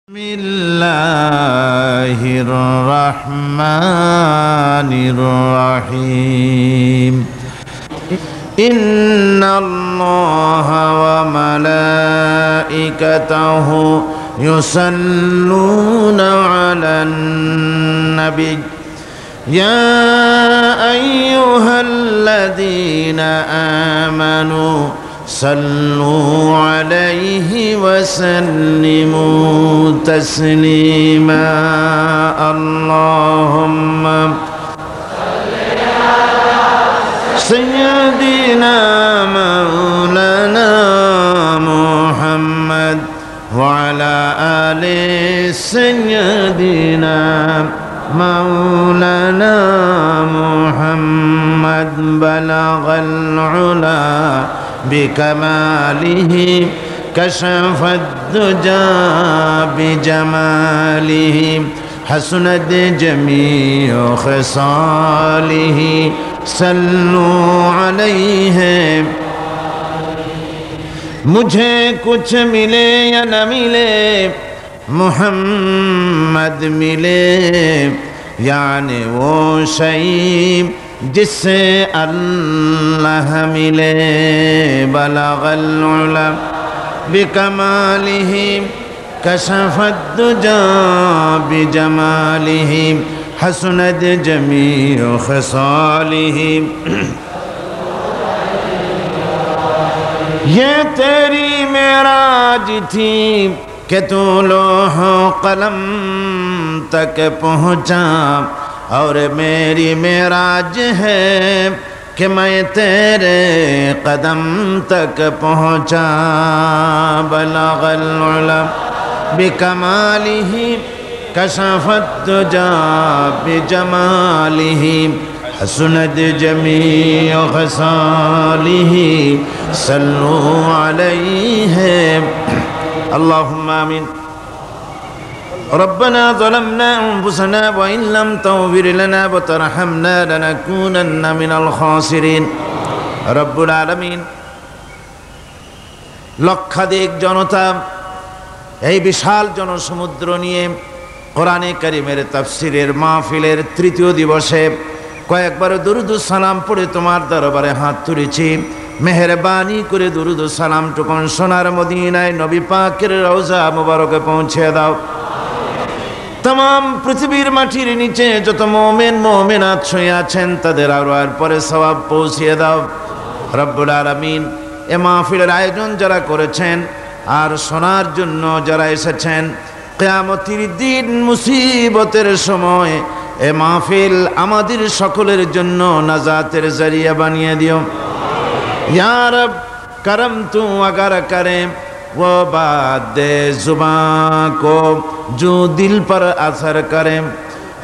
বিসমিল্লাহির রহমানির রহিম ইন্নাল্লাহা ওয়া মালাইকাতাহু ইউসাল্লুনা আলান নবী ইয়া আইয়ুহাল্লাযীনা আমানু صلوا عليه وسلموا تسليما اللهم صل على سيدنا مولانا محمد وعلى آل سيدنا مولانا محمد بلغ العلا بكماله كشف الدجى بجماله حسنت جميع خصاله صلوا عليه मुझे कुछ मिले या न मिले मोहम्मद मिले यानी वो शई जिससे अल्लाह मिले बलगल उला बिकमालिही कशफत दुजा बिजमालिही हसनत जमीउ खसालिही ये तेरी मेराज थी कि तू लोह कलम तक पहुँचा और मेरी मेराज है कि मैं तेरे कदम तक पहुँचा बलगल उला बिकमालिही कशफत दुजा बिजमालिही हसनत जमीउ खसालिही सल्लु अलैहि अल्लाहुम्मा आमीन रब्बना ज़लमना अनफुसना व इन लम तग़फिर लना व तरहमना लनकूनन्ना मिनल खासिरिन रब्बुल आलामीन लक्षाधिक जनता এই বিশাল জনসমুদ্র নিয়ে কোরআনে কারীমের তাফসীরের মাহফিলের তৃতীয় দিবসে কয়েকবার দরুদ ও সালাম পড়ে তোমার দরবারে হাত তুলেছি মেহেরবানি করে দরুদ ও সালাম টুকুন সোনার মদিনায় নবী পাকের রওজা মুবারকে পৌঁছে দাও तमाम पृथ्वीर माटिर नीचे যত মুমিন মুমিনাত শুয়ে আছেন তাদের আরওয়ার পরে সওয়াব পৌঁছিয়ে দাও রব্বুল আলামিন এ মাহফিলের আয়োজন যারা করেছেন আর শোনার জন্য যারা এসেছেন কিয়ামতের দিন মুসিবতের সময় এ মাহফিল আমাদের সকলের জন্য নাজাতের জরিয়া বানিয়ে দিও ইয়া রব করম তু अगर करे वो बात दे जुबान को जो दिल पर असर करे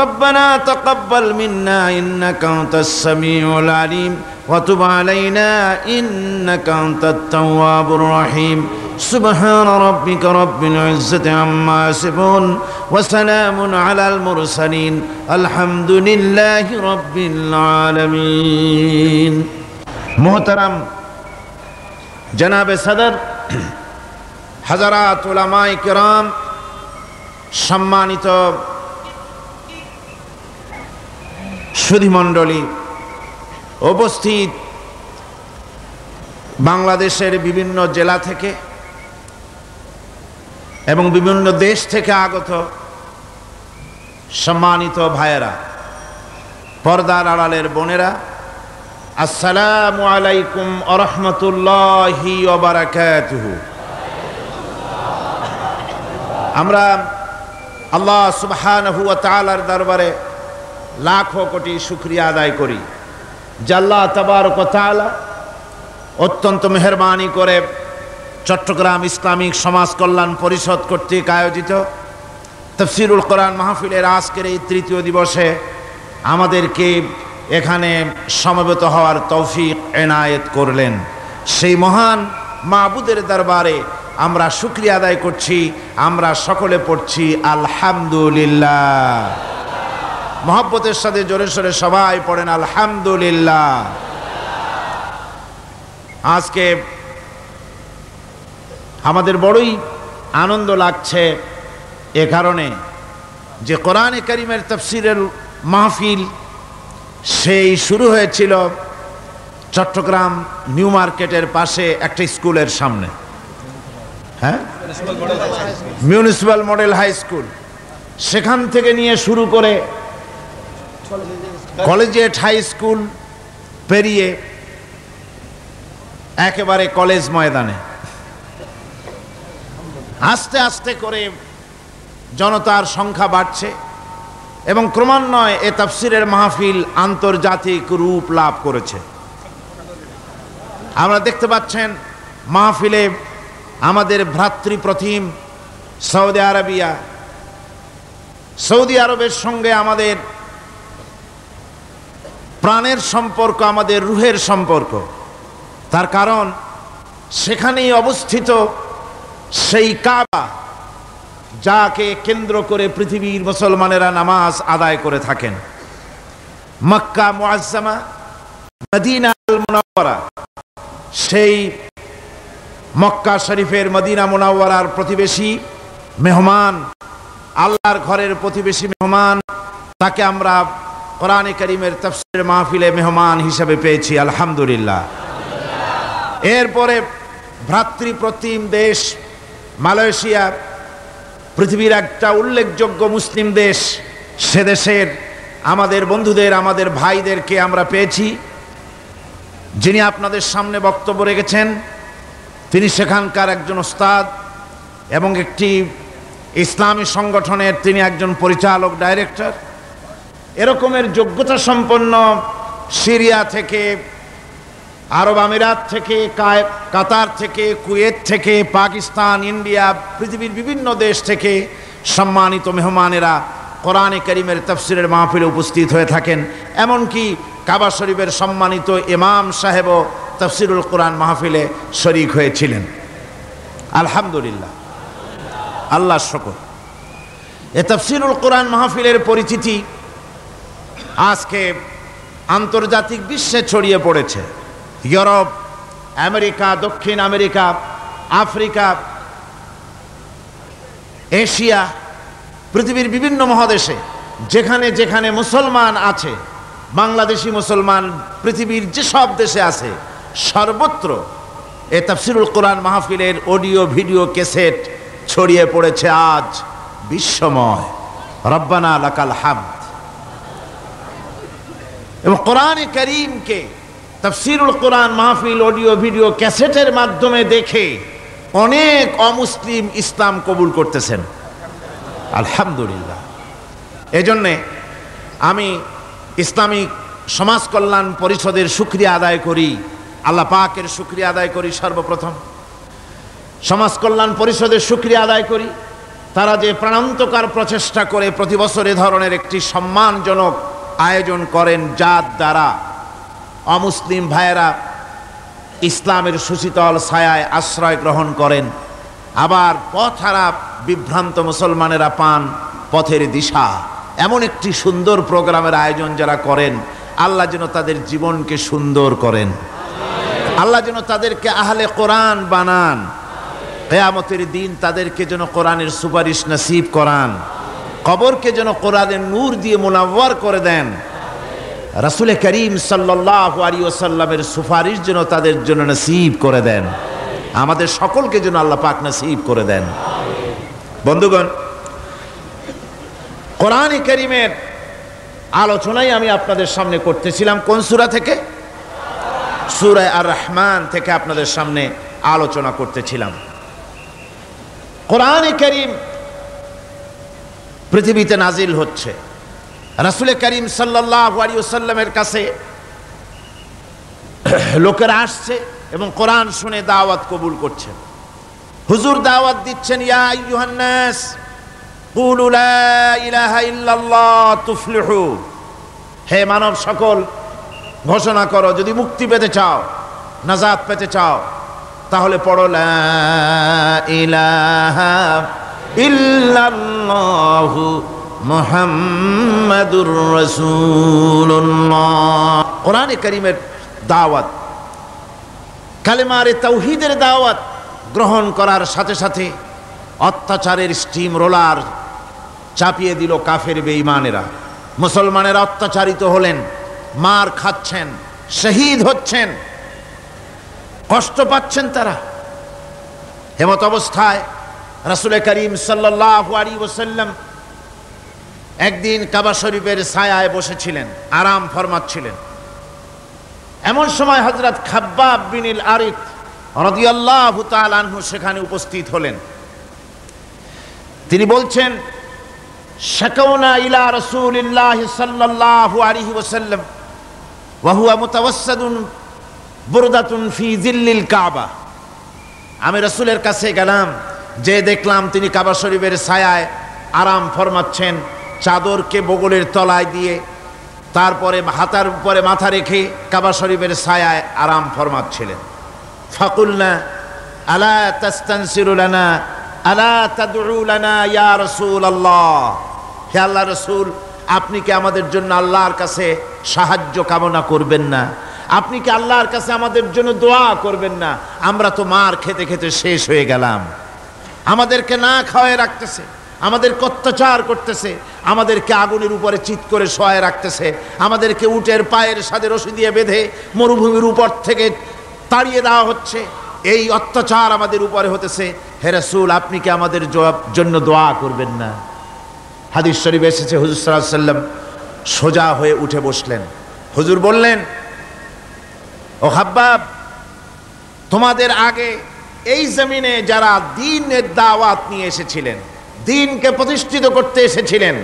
रब्बना तक़ब्बल मिन्ना इन्नका अंतस समीउल अलीम व तुब अलैना इन्नका अंतत तव्वाबुर रहीम सुब्हान रब्बिका रब्बिल इज्जति अम्मा यसिफून व सलामुन अलल मुरसलीन अल्हम्दुलिल्लाहि रब्बिल आलमीन मोहतरम जनाब सदर हज़रात उलमाए किराम सम्मानित सुधीमंडली उपस्थित बांग्लादेशेर विभिन्न जिला थेके एवं विभिन्न देश थेके आगत सम्मानित भाइयेरा पर्दार आड़ालेर बोनेरा अस्सलामु आलाइकुम व रहमतुल्लाहि व बाराकातुहु আমরা আল্লাহ সুবহানাহু ওয়া তাআলার দরবারে লাখো কোটি শুকরিয়া আদায় করি যে আল্লাহ তাবারক ওয়া তাআলা অত্যন্ত মেহেরবানি করে চট্টগ্রাম ইসলামিক সমাজ কল্যাণ পরিষদ কর্তৃক আয়োজিত তাফসীরুল কোরআন মাহফিলের আজকের এই তৃতীয় দিবসে আমাদেরকে এখানে সমবেত হওয়ার তৌফিক এনায়েত করলেন সেই মহান মাবুদের দরবারে আমরা শুকরিয়া আদায় করছি আমরা সকলে পড়ছি আলহামদুলিল্লাহ मोहब्बतेर साथे जोरे सोरे सबाई पड़ेन आलহামদুলিল্লাহ। आज के आमादेर बड़ोई आनंद लागছে এ কারণে যে কোরআনে কারীমের তাফসীরের মাহফিল সেই শুরু হয়েছিল চট্টগ্রাম নিউ মার্কেটের পাশে একটা স্কুলের সামনে, হ্যাঁ, মিউনিসিপ্যাল মডেল হাই স্কুল। সেখান থেকে নিয়ে শুরু করে কলেজিয়েট হাই স্কুল পেরিয়ে একেবারে কলেজ ময়দানে আস্তে আস্তে করে জনতার সংখ্যা বাড়ছে এবং ক্রমান্বয়ে এ তাফসীরের মাহফিল আন্তর্জাতিক রূপ লাভ করেছে। আমরা দেখতে পাচ্ছেন মাহফিলে আমাদের ভ্রাতৃপ্রতিম সৌদি আরবিয়া, সৌদি আরবের সঙ্গে আমাদের প্রাণের সম্পর্ক, আমাদের রুহের সম্পর্ক। তার কারণ সেখানেই অবস্থিত সেই কাবা, যাকে কেন্দ্র করে পৃথিবীর মুসলমানেরা নামাজ আদায় করে থাকেন। মক্কা মুআজ্জামা, মদিনা আল মুনাওয়ারা, সেই মক্কা শরীফের মদিনা মুনাওয়ারার প্রতিবেশী মেহমান, আল্লাহর ঘরের প্রতিবেশী মেহমান, তাকে আমরা কোরআনে কারীমের তাফসীরের মাহফিলে মেহমান হিসেবে পেয়েছি, আলহামদুলিল্লাহ। এরপরে ভ্রাতৃপ্রতিম দেশ মালয়েশিয়া, পৃথিবীর একটা উল্লেখযোগ্য মুসলিম দেশ, সে দেশের আমাদের বন্ধুদের, আমাদের ভাইদেরকে আমরা পেয়েছি। যিনি আপনাদের সামনে বক্তব্য রেখেছেন তিনি সেখানকার একজন ওস্তাদ এবং একটি ইসলামী সংগঠনের তিনি একজন পরিচালক, ডাইরেক্টর। এরকমের যোগ্যতা সম্পন্ন সিরিয়া থেকে, আরব আমিরাত থেকে, কাতার থেকে, কুয়েত থেকে, পাকিস্তান, ইন্ডিয়া, পৃথিবীর বিভিন্ন দেশ থেকে সম্মানিত মেহমানেরা কোরআনে কারীমের তাফসীরের মাহফিলে উপস্থিত হয়ে থাকেন। এমনকি কাবা শরীফের সম্মানিত ইমাম সাহেবও তাফসীরুল কোরআন মাহফিলে শরীক হয়েছিলেন, আলহামদুলিল্লাহ, আল্লাহর শুকর। এ তাফসীরুল কোরআন মাহফিলের পরিচিতি আজকে আন্তর্জাতিক বিশ্বে ছড়িয়ে পড়েছে। ইউরোপ, আমেরিকা, দক্ষিণ আমেরিকা, আফ্রিকা, এশিয়া, পৃথিবীর বিভিন্ন মহাদেশে যেখানে যেখানে মুসলমান আছে, বাংলাদেশি মুসলমান পৃথিবীর যেসব দেশে আছে, সর্বত্র এ তাফসীরুল কোরআন মাহফিলের অডিও ভিডিও ক্যাসেট ছড়িয়ে পড়েছে আজ বিশ্বময়। রব্বানা লাকাল হামদ। এবং কোরআনে কারীমকে তাফসীরুল কোরআন মাহফিল অডিও ভিডিও ক্যাসেটের মাধ্যমে দেখে অনেক অমুসলিম ইসলাম কবুল করতেছেন, আলহামদুলিল্লাহ। এজন্যে আমি ইসলামিক সমাজ কল্যাণ পরিষদের শুকরিয়া আদায় করি, আল্লাহ পাকের শুকরিয়া আদায় করি। সর্বপ্রথম সমাজ কল্যাণ পরিষদের শুকরিয়া আদায় করি, তারা যে প্রাণান্তকার প্রচেষ্টা করে প্রতি বছর এ ধরনের একটি সম্মানজনক আয়োজন করেন, যার দ্বারা অমুসলিম ভাইয়েরা ইসলামের সুশীতল ছায়ায় আশ্রয় গ্রহণ করেন, আবার পথহারা বিভ্রান্ত মুসলমানেরা পান পথের দিশা। এমন একটি সুন্দর প্রোগ্রামের আয়োজন যারা করেন, আল্লাহ যেন তাদের জীবনকে সুন্দর করেন, আল্লাহ যেন তাদেরকে আহলে কোরআন বানান, কিয়ামতের দিন তাদেরকে যেন কোরআনের সুপারিশ নসিব করান, কবরকে যেন কোরআনের নূর দিয়ে মুনাওয়ার করে দেন, রাসূল করিম সাল্লাল্লাহু আলাইহি ওয়াসাল্লামের সুপারিশ যেন তাদের জন্য নসিব করে দেন, আমাদের সকলকে যেন আল্লাহ পাক নসিব করে দেন। বন্ধুগণ, কোরআনে কারীমের আলোচনাই আমি আপনাদের সামনে করতেছিলাম। কোন সূরা থেকে? সূরা আর রহমান থেকে আপনাদের সামনে আলোচনা করতেছিলাম। কোরআনে কারীম পৃথিবীতে নাজিল হচ্ছে, রাসূল করিম সাল্লাল্লাহু আলাইহি ওয়াসাল্লামের কাছে লোকেরা আসছে এবং কোরআন শুনে দাওয়াত কবুল করছেন। হুজুর দাওয়াত দিচ্ছেন, ইয়া আইয়ুহান নাস কুলু লা ইলাহা ইল্লাল্লাহ তুফলিহু, হে মানব সকল ঘোষণা করো, যদি মুক্তি পেতে চাও, নাজাত পেতে চাও, তাহলে পড়ো লা ইলাহা ইল্লাল্লাহু মুহাম্মাদুর রাসূলুল্লাহ। কোরআনে কারীমের দাওয়াত, কালেমারে তাওহীদের দাওয়াত গ্রহণ করার সাথে সাথে অত্যাচারের স্টিম রোলার চাপিয়ে দিল কাফের বেঈমানেরা। মুসলমানেরা অত্যাচারিত হলেন, মার খাচ্ছেন, শহীদ হচ্ছেন, কষ্ট পাচ্ছেন তারা। এমত অবস্থায় রাসূল করিম সাল্লাল্লাহু আলাইহি ওয়াসাল্লাম একদিন কাবা শরীফের ছায়ায় বসেছিলেন, আরাম ফরমাচ্ছিলেন। এমন সময় হযরত খাব্বাব বিন আল আরিত রাদিয়াল্লাহু তাআলা আনহু সেখানে উপস্থিত হলেন। তিনি বলছেন, শাকাউনা ইলা রাসূলিল্লাহ সাল্লাল্লাহু আলাইহি ওয়াসাল্লাম ওয়া হুয়া মুতাওয়াসসিদুন বুরদাতুন ফি জিল্লিল কাবা। আমি রাসূলের কাছে গেলাম, যে দেখলাম তিনি কাবা শরীফের ছায়ায় আরাম ফরমাচ্ছেন, চাদরকে বগলের তলায় দিয়ে তারপরে হাতার উপরে মাথা রেখে কাবা শরীফের ছায়ায় আরাম ফরমাচ্ছিলেন। ফাকুলনা আলা তাস্তানসিরু লানা আলা তাদউ লানা ইয়া রাসূলুল্লাহ। হে আল্লাহর রাসূল, আপনি কি আমাদের জন্য আল্লাহর কাছে সাহায্য কামনা করবেন না? আপনি কি আল্লাহর কাছে আমাদের জন্য দোয়া করবেন না? আমরা তো মার খেতে খেতে শেষ হয়ে গেলাম, আমাদেরকে না খাওয়ায় রাখতেছে, আমাদেরকে অত্যাচার করতেছে, আমাদেরকে আগুনের উপরে চিৎ করে শোয়ায় রাখতেছে, আমাদেরকে উটের পায়ের সাথে রশি দিয়ে বেঁধে মরুভূমির উপর থেকে তাড়িয়ে দেওয়া হচ্ছে, এই অত্যাচার আমাদের উপরে হতেছে। হে রাসূল, আপনি কি আমাদের জন্য দোয়া করবেন না? হাদিস শরীফে এসেছে, হুজুর সাল্লাল্লাহু আলাইহি ওয়াসাল্লাম সোজা হয়ে উঠে বসলেন। হুজুর বললেন, ও খাব্বাব, তোমাদের আগে এই জমিনে যারা দ্বীনের দাওয়াত নিয়ে এসেছিলেন, দ্বীনকে প্রতিষ্ঠিত করতে এসেছিলেন,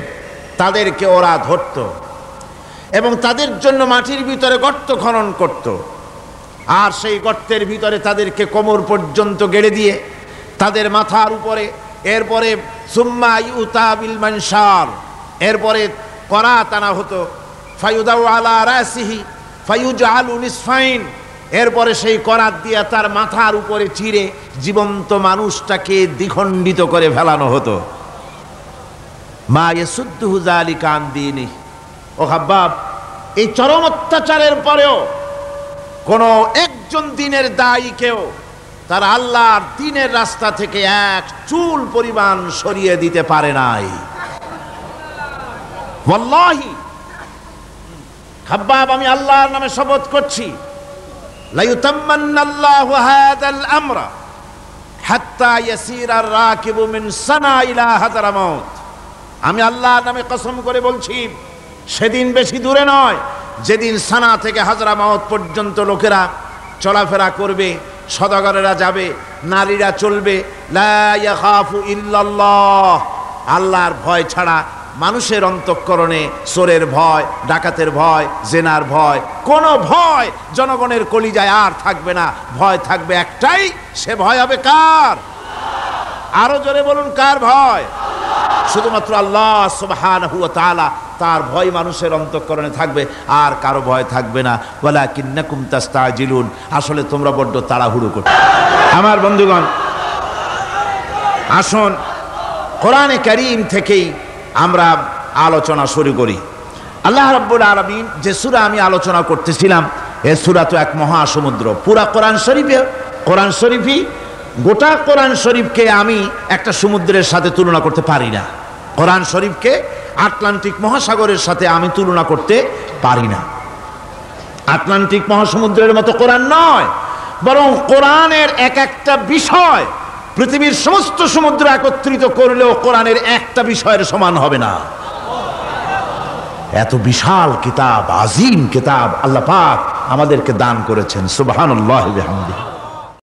তাদেরকে ওরা ধরত এবং তাদের জন্য মাটির ভিতরে গর্ত খনন করত, আর সেই গর্তের ভিতরে তাদেরকে কোমর পর্যন্ত গেড়ে দিয়ে তাদের মাথার উপরে এরপরে সুম্মা ইউতা বিল মানশার, এরপরে করাত আনা হতো, ফায়ুদাউ আলা রাসিহি ফায়ুজআলু নিসফাইন, এরপরে সেই করাত দিয়ে তার মাথার উপরে চিরে জীবন্ত মানুষটাকে দ্বিখণ্ডিত করে ফেলানো হতো। মা ইয়াসুদ্দুহু যালিকা আন দীনি। ও খাব্বাব, এই চরম অত্যাচারের পরেও কোন একজন দ্বীনের দায়ীকেও তারা আল্লাহর দ্বীনের রাস্তা থেকে এক চুল পরিমাণ সরিয়ে দিতে পারে নাই। ওয়াল্লাহি খাব্বাব, আমি আল্লাহর নামে শপথ করছি, লা ইউতাম্মান্নাল্লাহু হাযাল আমরা হাত্তা ইয়াসিরা আর-রাকিবু মিন সানা ইলা হাদরামাউত। আমি আল্লাহর নামে কসম করে বলছি, সেদিন বেশি দূরে নয় যেদিন সানা থেকে হাজরামাউত পর্যন্ত লোকেরা চলাফেরা করবে, সওদাগরেরা যাবে, নারীরা চলবে, লা ইয়াখাফু ইল্লাল্লাহ, আল্লাহর ভয় ছাড়া মানুষের অন্তঃকরণে চোরের ভয়, ডাকাতের ভয়, জেনার ভয়, কোনো ভয় জনগণের কলিজায় আর থাকবে না। ভয় থাকবে একটাই, সে ভয় হবে কার? আরো জোরে বলুন, কার ভয়? শুধুমাত্র আল্লাহ সুবহানাহু ওয়া তাআলা, তার ভয় মানুষের অন্তঃকরণে থাকবে, আর কারো ভয় থাকবে না। ওয়ালাকিন্নাকুম তাস্তাজিলুন, আসলে তোমরা বড্ড তাড়াহুড়ো করছো। আমার বন্ধুগণ, আসুন কোরআনে কারীম থেকেই আমরা আলোচনা শুরু করি। আল্লাহ রাব্বুল আলামিন যে সূরা আমি আলোচনা করতেছিলাম, এই সূরা তো এক মহাসমুদ্র। পুরা কোরআন শরীফই গোটা কোরআন শরীফকে আমি একটা সমুদ্রের সাথে তুলনা করতে পারি না। কোরআন শরীফকে আটলান্টিক মহাসাগরের সাথে আমি তুলনা করতে পারি না। আটলান্টিক মহাসমুদ্রের মতো কোরআন নয়, বরং কোরআনের এক একটা বিষয় পৃথিবীর সমস্ত সমুদ্র একত্রিত করলেও কোরআনের একটা বিষয়ের সমান হবে না। এত বিশাল কিতাব, আজিম কিতাব আল্লাহ পাক আমাদেরকে দান করেছেন। সুবহানাল্লাহি ওয়া বিহামদিহি।